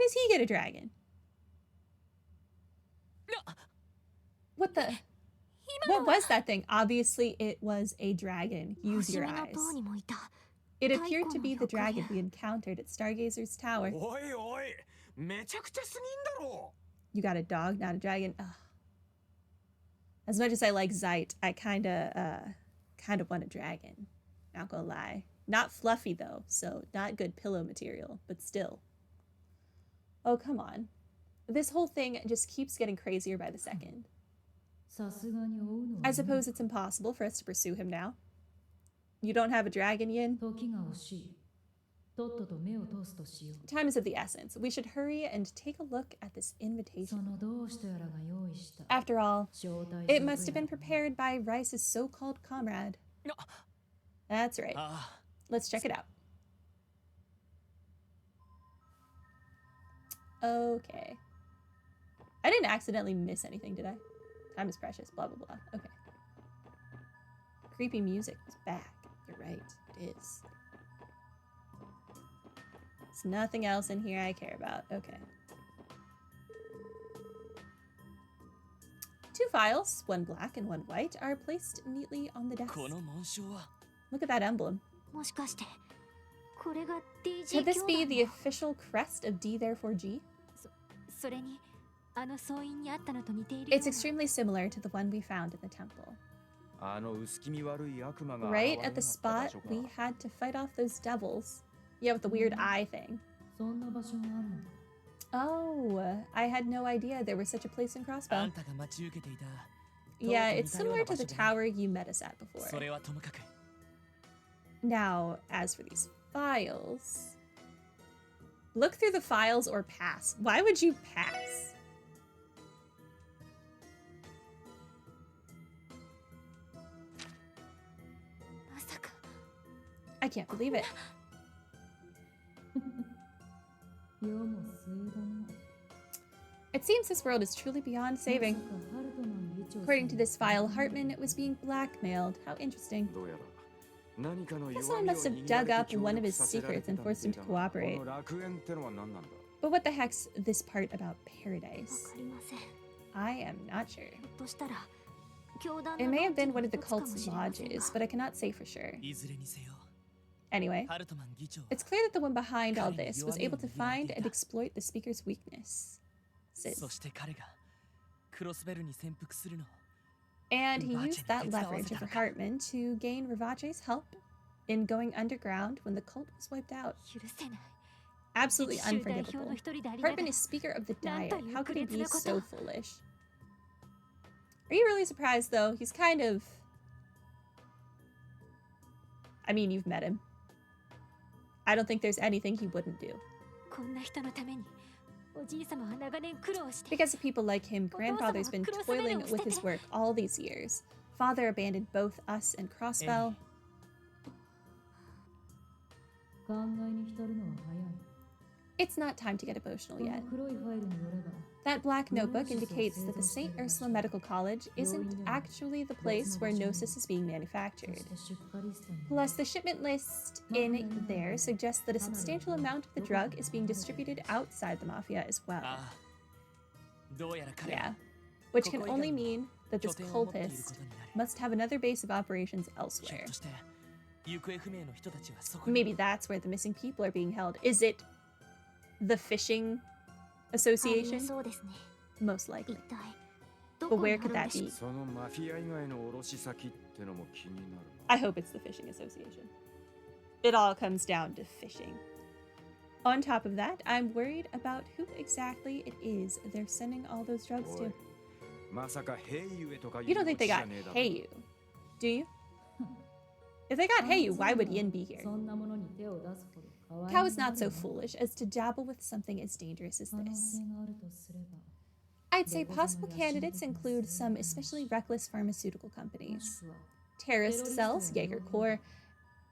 does he get a dragon? What the? What was that thing? Obviously, it was a dragon. Use your eyes. It appeared to be the dragon we encountered at Stargazer's Tower. You got a dog, not a dragon. Ugh. As much as I like Zeit, I kind of want a dragon. Not gonna lie. Not fluffy though, so not good pillow material, but still. Oh, come on. This whole thing just keeps getting crazier by the second. I suppose it's impossible for us to pursue him now. You don't have a dragon, Yin? Time is of the essence. We should hurry and take a look at this invitation. After all, it must have been prepared by Rice's so-called comrade. That's right. Let's check it out. Okay. I didn't accidentally miss anything, did I? Time is precious, blah, blah, blah. Okay. Creepy music is back. You're right, it is. There's nothing else in here I care about. Okay. 2 files, one black and one white, are placed neatly on the desk. Look at that emblem. Could this be the official crest of D therefore G? It's extremely similar to the one we found in the temple. Right at the spot we had to fight off those devils. Yeah, with the weird eye thing. Oh, I had no idea there was such a place in Crossbow. Yeah, it's similar to the tower you met us at before. Now, as for these files... Look through the files or pass. Why would you pass? I can't believe it. It seems this world is truly beyond saving. According to this file, Hartman was being blackmailed. How interesting. Guess someone must have dug up one of his secrets and forced him to cooperate. But what the heck's this part about paradise? I am not sure. It may have been one of the cult's lodges, but I cannot say for sure. Anyway, it's clear that the one behind all this was able to find and exploit the speaker's weakness. And he used that leverage over Hartman to gain Rivache's help in going underground when the cult was wiped out. Absolutely unforgivable. Hartman is speaker of the Diet. How could he be so foolish? Are you really surprised, though? He's kind of... I mean, you've met him. I don't think there's anything he wouldn't do. Because of people like him, Grandfather's been toiling with his work all these years. Father abandoned both us and Crossbell. It's not time to get emotional yet. That black notebook indicates that the St. Ursula Medical College isn't actually the place where Gnosis is being manufactured. Plus, the shipment list in there suggests that a substantial amount of the drug is being distributed outside the Mafia as well. Yeah, which can only mean that this cultist must have another base of operations elsewhere. Maybe that's where the missing people are being held. Is it the fishing association? Most likely. But where could that be? I hope it's the fishing association. It all comes down to fishing. On top of that, I'm worried about who exactly it is they're sending all those drugs to. You don't think they got Heiyu, do you? If they got Heiyu, why would Yin be here? Kao is not so foolish as to dabble with something as dangerous as this. I'd say possible candidates include some especially reckless pharmaceutical companies, terrorist cells, Jaeger Corps,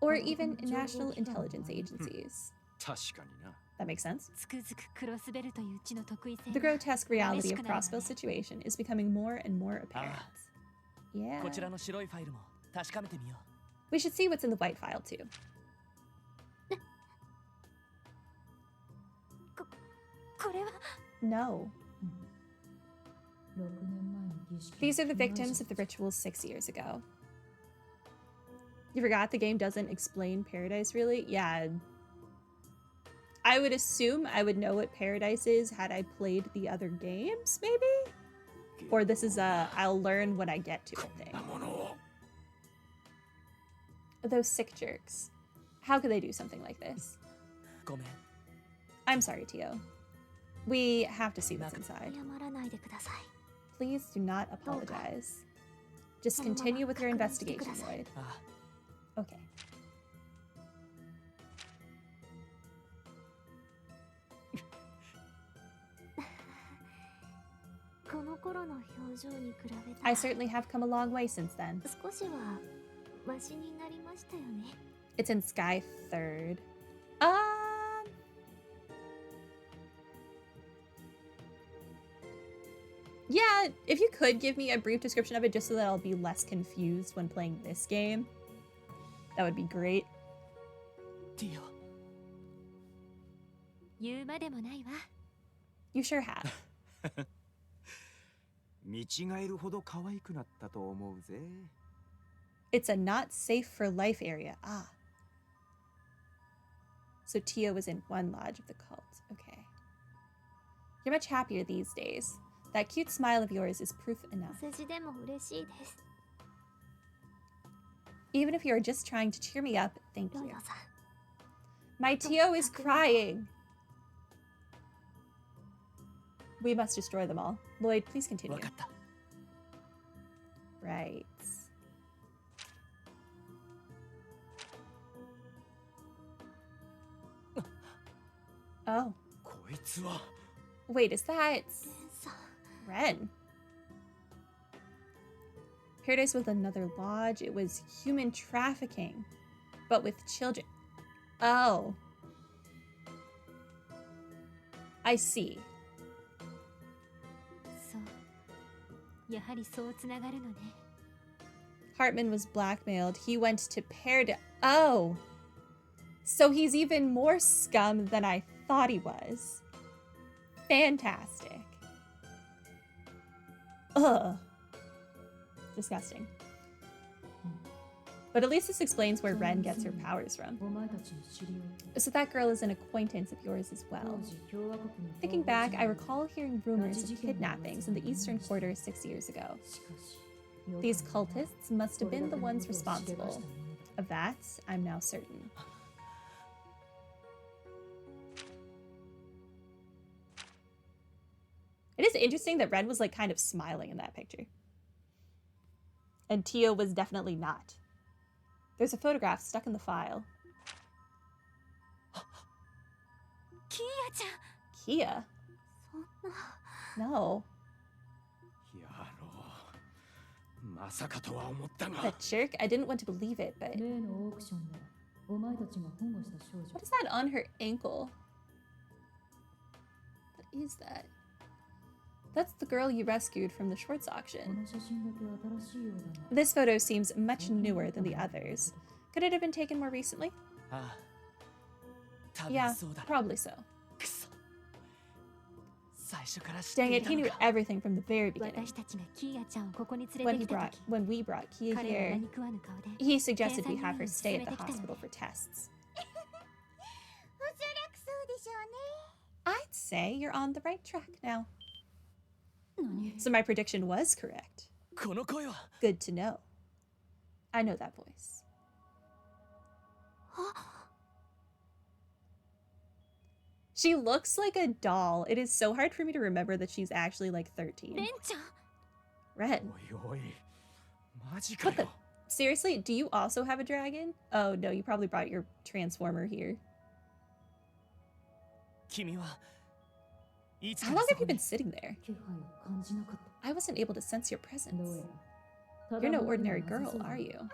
or even national intelligence agencies. That makes sense. The grotesque reality of Crossbell's situation is becoming more and more apparent. Yeah. We should see what's in the white file, too. No. These are the victims of the rituals 6 years ago. You forgot the game doesn't explain Paradise, really? Yeah. I would assume I would know what Paradise is had I played the other games, maybe? Or this is a I'll learn when I get to it thing. Those sick jerks. How could they do something like this? I'm sorry, Tio. We have to see what's inside. Please do not apologize. Just continue with your investigation, Lloyd. Okay. I certainly have come a long way since then. It's in Sky 3rd. Yeah, if you could give me a brief description of it just so that I'll be less confused when playing this game, that would be great. Tio. You sure have. It's a not safe for life area. Ah. So Tio was in one lodge of the cult. Okay. You're much happier these days. That cute smile of yours is proof enough. Even if you're just trying to cheer me up, thank you. My Tio is crying. We must destroy them all. Lloyd, please continue. Right. Oh. Wait, is that Ren? Paradise with another lodge. It was human trafficking, but with children. Oh. I see. Hartman was blackmailed. He went to Paradise. Oh. So he's even more scum than I thought he was. Fantastic. Ugh. Disgusting. But at least this explains where Ren gets her powers from. So that girl is an acquaintance of yours as well. Thinking back, I recall hearing rumors of kidnappings in the Eastern Quarter 6 years ago. These cultists must have been the ones responsible. Of that, I'm now certain. It is interesting that Ren was like kind of smiling in that picture. And Tio was definitely not. There's a photograph stuck in the file. Kia? No. That jerk? I didn't want to believe it, but... What is that on her ankle? What is that? That's the girl you rescued from the Schwartz auction. This photo seems much newer than the others. Could it have been taken more recently? Yeah, probably so. Dang it, he knew everything from the very beginning. When we brought Kia here, he suggested we have her stay at the hospital for tests. I'd say you're on the right track now. So my prediction was correct. Good to know. I know that voice. She looks like a doll. It is so hard for me to remember that she's actually like 13. Ren. What the? Seriously? Do you also have a dragon? Oh no, you probably brought your transformer here. How long have you been sitting there? I wasn't able to sense your presence. You're no ordinary girl, are you?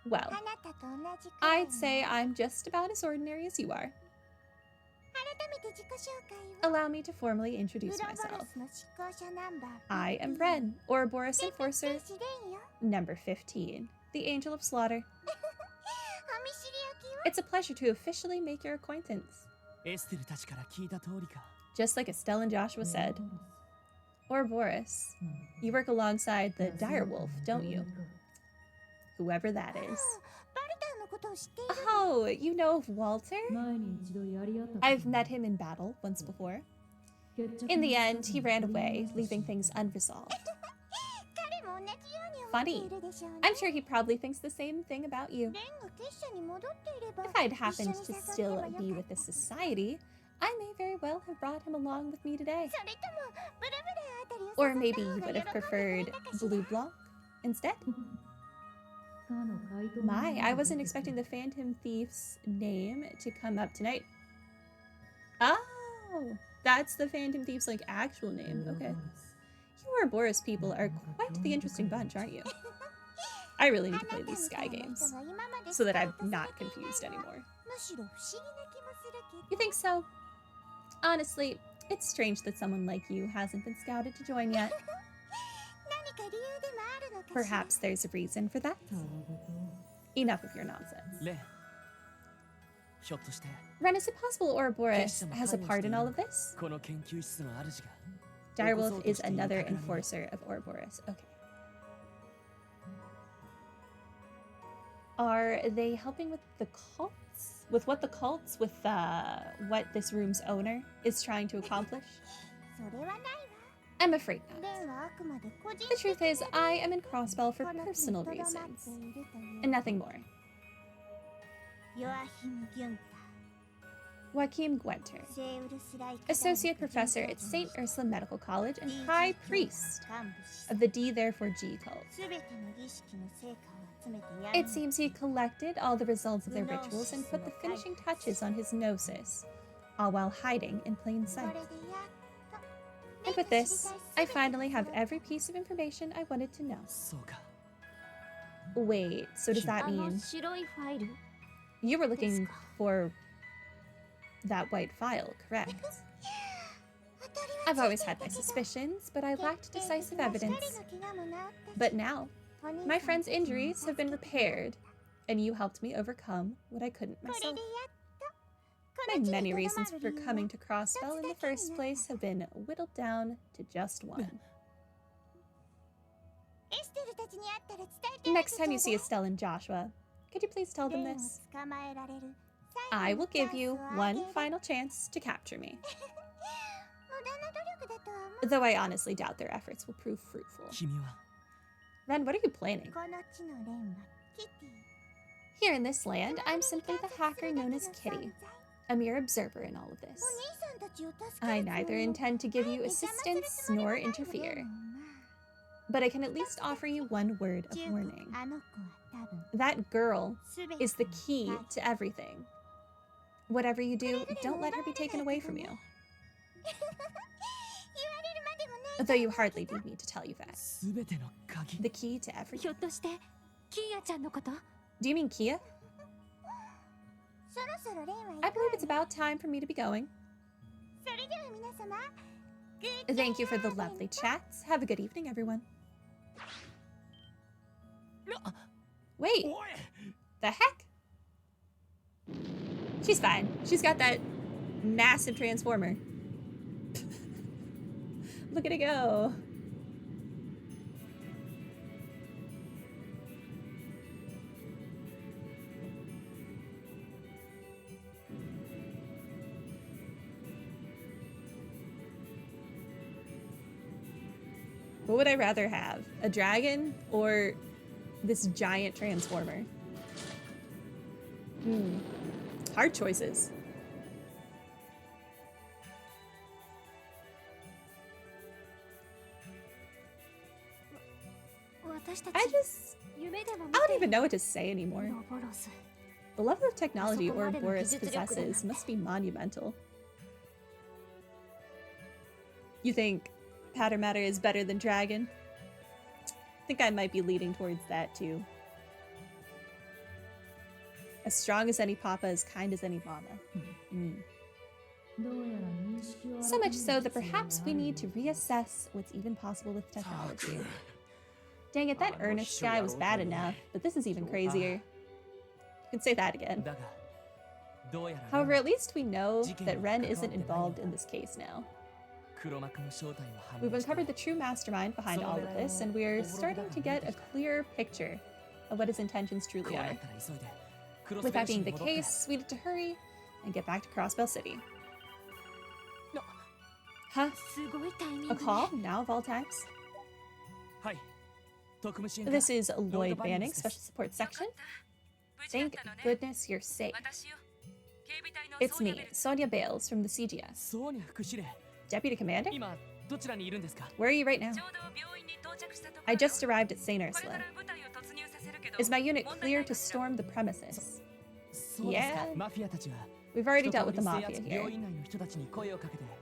Well, I'd say I'm just about as ordinary as you are. Allow me to formally introduce myself. I am Ren, Ouroboros Enforcer, number 15, the Angel of Slaughter. It's a pleasure to officially make your acquaintance. エステルたちから聞いた通りか。 Just like Estelle and Joshua said. Ouroboros, you work alongside the direwolf, don't you? Whoever that is. Oh, you know of Walter? I've met him in battle once before. In the end, he ran away, leaving things unresolved. Funny. I'm sure he probably thinks the same thing about you. If I'd happened to still be with the society, I may very well have brought him along with me today. Or maybe you would have preferred Blue Blanc instead? My, I wasn't expecting the Phantom Thief's name to come up tonight. Oh, that's the Phantom Thief's, like, actual name. Okay. You Ouroboros people are quite the interesting bunch, aren't you? I really need to play these Sky games so that I'm not confused anymore. You think so? Honestly, it's strange that someone like you hasn't been scouted to join yet. Perhaps there's a reason for that. Enough of your nonsense. Ren, is it possible Ouroboros has a part in all of this? Direwolf is another enforcer of Ouroboros. Okay. Are they helping with the cults? With what the cults? With what this room's owner is trying to accomplish? I'm afraid not. The truth is, I am in Crossbell for personal reasons. And nothing more. Joachim Gwenter, Associate Professor at St. Ursula Medical College and High Priest of the D Therefore G cult. It seems he collected all the results of their rituals and put the finishing touches on his gnosis, all while hiding in plain sight. And with this, I finally have every piece of information I wanted to know. Wait, so does that mean you were looking for that white file, correct? I've always had my suspicions, but I lacked decisive evidence. But now, my friend's injuries have been repaired, and you helped me overcome what I couldn't myself. My many reasons for coming to Crossbell in the first place have been whittled down to just one. Next time you see Estelle and Joshua, could you please tell them this? I will give you one final chance to capture me. Though I honestly doubt their efforts will prove fruitful. Ren, what are you planning? Here in this land, I'm simply the hacker known as Kitty, a mere observer in all of this. I neither intend to give you assistance nor interfere, but I can at least offer you one word of warning. That girl is the key to everything. Whatever you do, don't let her be taken away from you. Though you hardly need me to tell you that. The key to everything. Do you mean Kia? I believe it's about time for me to be going. Thank you for the lovely chats. Have a good evening, everyone. Wait, the heck? She's fine. She's got that massive transformer. Look at it go. What would I rather have? A dragon or this giant transformer? Hard choices. I don't even know what to say anymore. The level of technology Ouroboros possesses must be monumental. You think Patter Matter is better than Dragon? I think I might be leading towards that too. As strong as any papa, as kind as any mama. So much so that perhaps we need to reassess what's even possible with technology. Dang it, that Ernest guy was bad enough, but this is even crazier. You can say that again. However, at least we know that Ren isn't involved in this case now. We've uncovered the true mastermind behind all of this, and we're starting to get a clearer picture of what his intentions truly are. With that being the case, we need to hurry and get back to Crossbell City. Huh? A call? Now of all times? This is Lloyd Banning, Special Support Section. Thank goodness you're safe. It's me, Sonia Bales from the CGS. Deputy Commander? Where are you right now? I just arrived at St. Ursula. Is my unit clear to storm the premises? Yeah. We've already dealt with the Mafia here.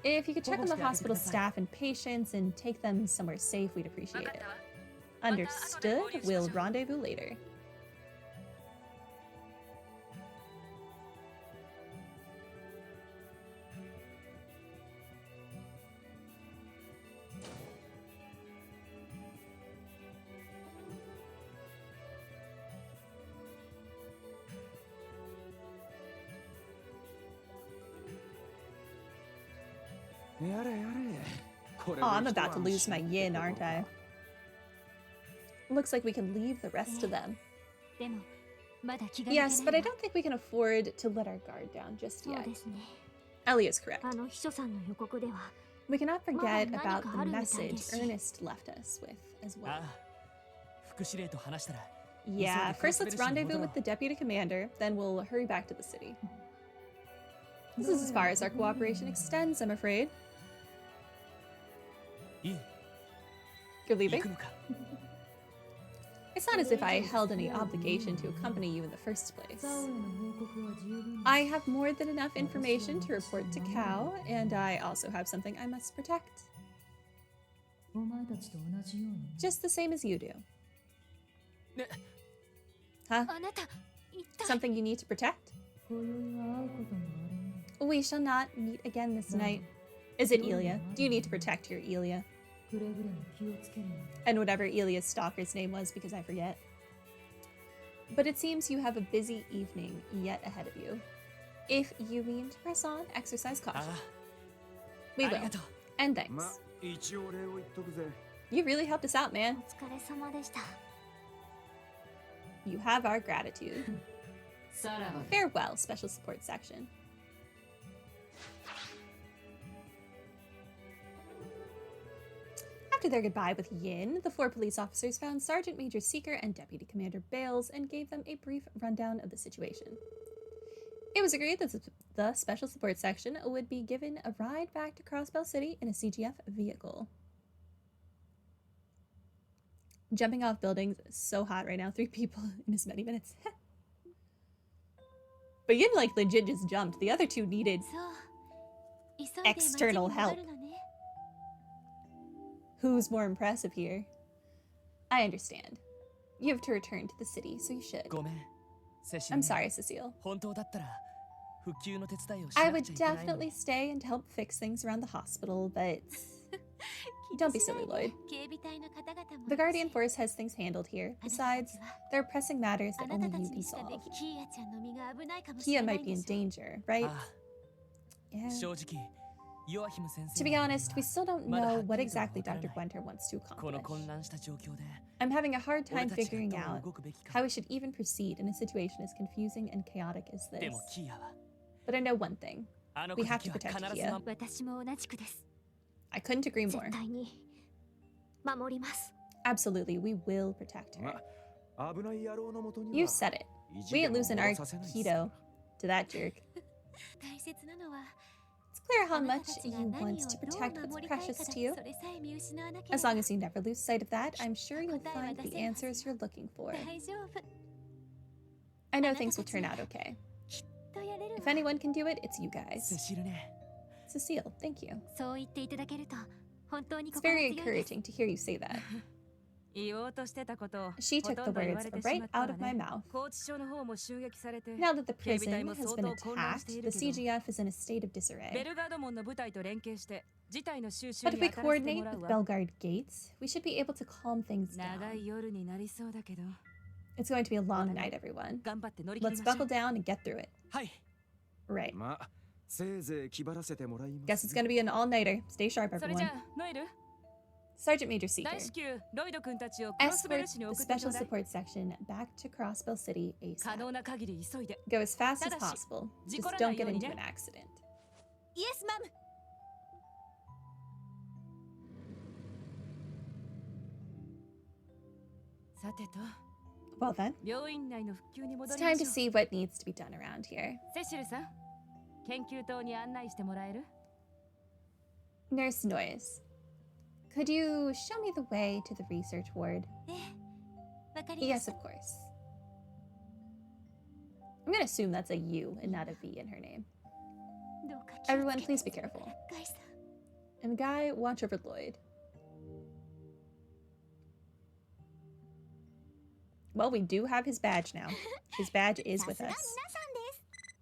If you could check on the hospital staff and patients and take them somewhere safe, we'd appreciate it. Understood. We'll rendezvous later. Oh, I'm about to lose my yin, aren't I? Looks like we can leave the rest of them. Yes, but I don't think we can afford to let our guard down just yet. Ellie is correct. We cannot forget about the message Ernest left us with as well. Yeah, first let's rendezvous with the Deputy Commander, then we'll hurry back to the city. This is as far as our cooperation extends, I'm afraid. You're leaving? It's not as if I held any obligation to accompany you in the first place. I have more than enough information to report to Cal, and I also have something I must protect. Just the same as you do. Huh? Something you need to protect? We shall not meet again this night. Is it Ilya? Do you need to protect your Ilya? And whatever Ilya's stalker's name was, because I forget. But it seems you have a busy evening yet ahead of you. If you mean to press on, exercise caution. We will. And thanks. You really helped us out, man. You have our gratitude. Farewell, Special Support Section. After their goodbye with Yin, the 4 police officers found Sergeant Major Seeker and Deputy Commander Bales and gave them a brief rundown of the situation. It was agreed that the Special Support Section would be given a ride back to Crossbell City in a CGF vehicle. Jumping off buildings is so hot right now. 3 people in as many minutes. But Yin, like, legit just jumped. The other 2 needed external help. Who's more impressive here? I understand. You have to return to the city, so you should. I'm sorry, Cecile. I would definitely stay and help fix things around the hospital, but don't be silly, Lloyd. The Guardian Force has things handled here. Besides, there are pressing matters that only you can solve. Kia might be in danger, right? Yeah. To be honest, we still don't know what exactly Dr. Gwenter wants to accomplish. I'm having a hard time figuring out how we should even proceed in a situation as confusing and chaotic as this. But I know one thing. We have to protect Kia. I couldn't agree more. Absolutely, we will protect her. You said it. We ain't losing our Kido to that jerk. It's clear how much you want to protect what's precious to you. As long as you never lose sight of that, I'm sure you'll find the answers you're looking for. I know things will turn out okay. If anyone can do it, it's you guys. Cecile, thank you. It's very encouraging to hear you say that. She took the words right out of my mouth. Now that the prison has been attacked, the CGF is in a state of disarray. But if we coordinate with Belgard Gates, we should be able to calm things down. It's going to be a long night, everyone. Let's buckle down and get through it. Right. まあせいぜい気張らせてもらいます Guess it's gonna be an all-nighter. Stay sharp, それじゃ everyone. あノエル Sergeant Major Seeker. 大至急ロイド君たちをクロスベル Escort 市に the 送ってちょ Special うだい Support Section back to Crossbell City 可 ASAP. 能な限り急いで Go as fast as ただし、 possible. 事 Just 故らな don't いよ get うに into ね an accident. イエスマム。さてと Well then, 病院内の復旧に it's 戻りま time し to ょう see what needs to be done around here. セシルさん研究棟に案内してもらえる Nurse Noyes, could you show me the way to the research ward? わかりま Yes, した of course. I'm gonna assume that's a U and not a V in her name. どうか気をつけて Everyone, please be careful. ガイさん。 And Guy, watch over Lloyd. Well, we do have his badge now. His badge is さ with すが us. 皆さんです。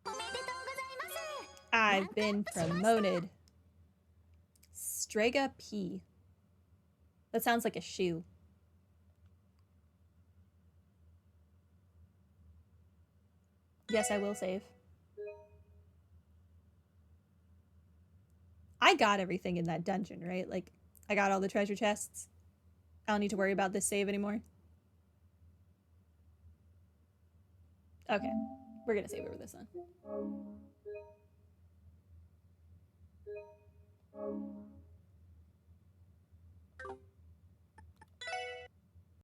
おめでとうございます。 I've been promoted. Strega P. That sounds like a shoe. Yes, I will save. I got everything in that dungeon, right? Like, I got all the treasure chests. I don't need to worry about this save anymore. Okay, we're gonna save over this one.